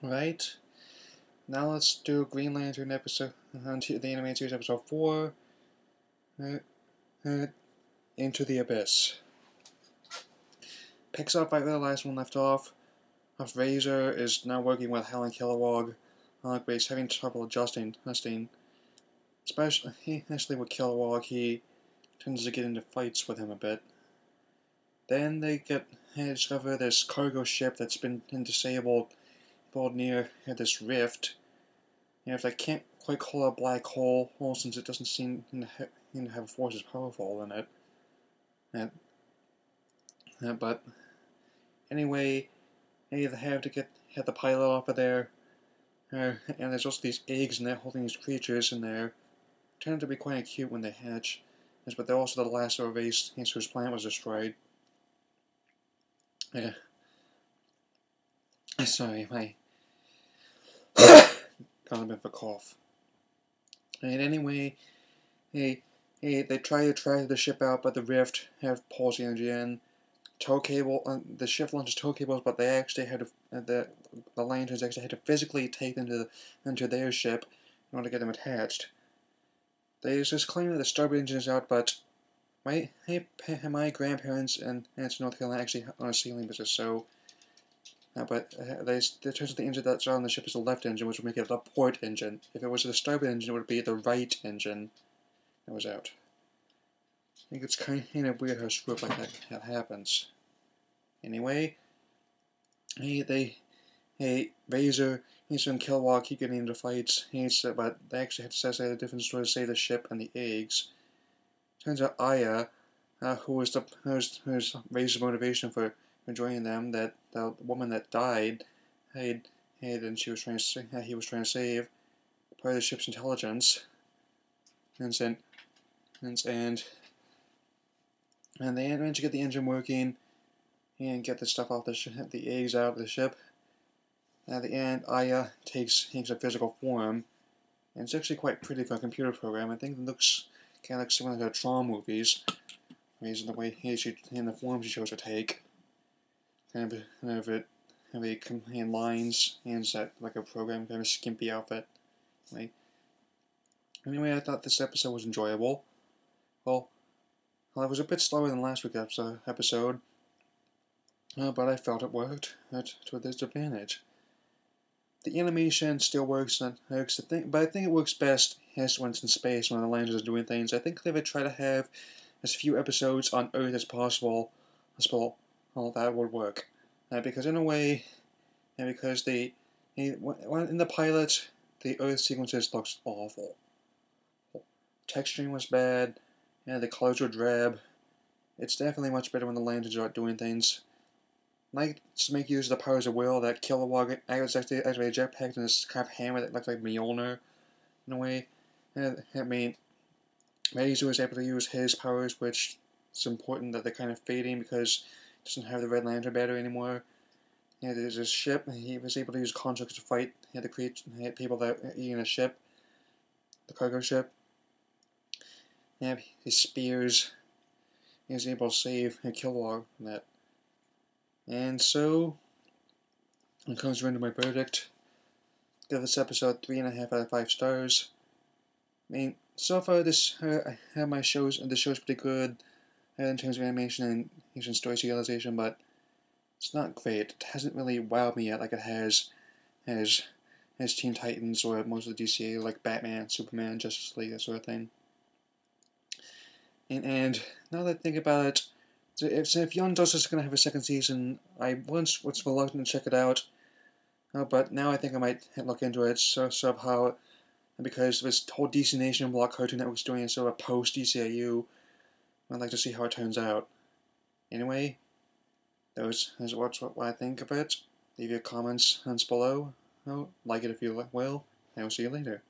Right, now let's do Green Lantern episode, the animated series episode 4, uh, uh, Into the Abyss. Picks up right where the last one left off. Razor is now working with Helen Kilowog, but he's having trouble adjusting. Especially with Kilowog, he tends to get into fights with him a bit. Then they discover this cargo ship that's been disabled near this rift. If I can't quite call it a black hole, since it doesn't seem to have a force as powerful in it. But anyway, they have to get the pilot off of there. And there's also these eggs in there holding these creatures in there. Turn out to be quite cute when they hatch. But they're also the last of a race whose planet was destroyed. Sorry, my got a bit of a cough. And anyway, they try to track the ship out, but the rift have pulls the energy in. Tow cable. The ship launches tow cables, but they actually had to the lanterns actually had to physically take them into their ship in order to get them attached. They just claim that the starboard engine is out, but my grandparents and aunts in North Carolina actually own a sailing business, so. But they turns out the engine that's on the ship is the left engine, which would make it the port engine. If it was the starboard engine, it would be the right engine that was out. I think it's kind of weird how screw up like that happens. Anyway, Razor, he's and Kilowog keep getting into fights. But they actually have to set aside a different story to save the ship and the eggs. Turns out Aya, who's Razor's motivation for joining them, that the woman that died, and he was trying to save part of the ship's intelligence, and they manage to get the engine working and get the stuff off the eggs out of the ship. At the end, Aya takes a physical form, and it's actually quite pretty for a computer program. I think it looks kind of like similar to Tron movies, in the way in the form she chose to take. Kind of it lines and set like a program, kind of skimpy outfit. Anyway, I thought this episode was enjoyable. Well, it was a bit slower than last week's episode, but I felt it worked to its advantage. The animation still works, but I think it works best when it's in space, when the lanterns are doing things. I think they would try to have as few episodes on Earth as possible. Well, that would work. Because in a way, because in the pilot, the Earth sequences looks awful. Texturing was bad, and the colors were drab. It's definitely much better when the lanterns are doing things. Like to make use of the powers of will that Kilowog was actually a jetpack and this kind of hammer that looked like Mjolnir, in a way. Razor was able to use his powers, which is important that they're kind of fading because he doesn't have the Red Lantern battery anymore. There's a ship, and he was able to use constructs to fight. He had to create people that are eating a ship, the cargo ship. His spears. He was able to save Kilowog from that. And so, it comes around to my verdict. Give this episode 3.5 out of 5 stars. So far the show's pretty good in terms of animation and story serialization, but it's not great. It hasn't really wowed me yet like it has Teen Titans or most of the DCA, like Batman, Superman, Justice League, that sort of thing. And now that I think about it, if Young Justice is going to have a second season, I once was reluctant to check it out, but now I think I might look into it somehow, because this whole DC Nation block Cartoon Network's doing sort of a post-DCAU. I'd like to see how it turns out. Anyway, that's what I think of it. Leave your comments below. Like it if you will, and I will see you later.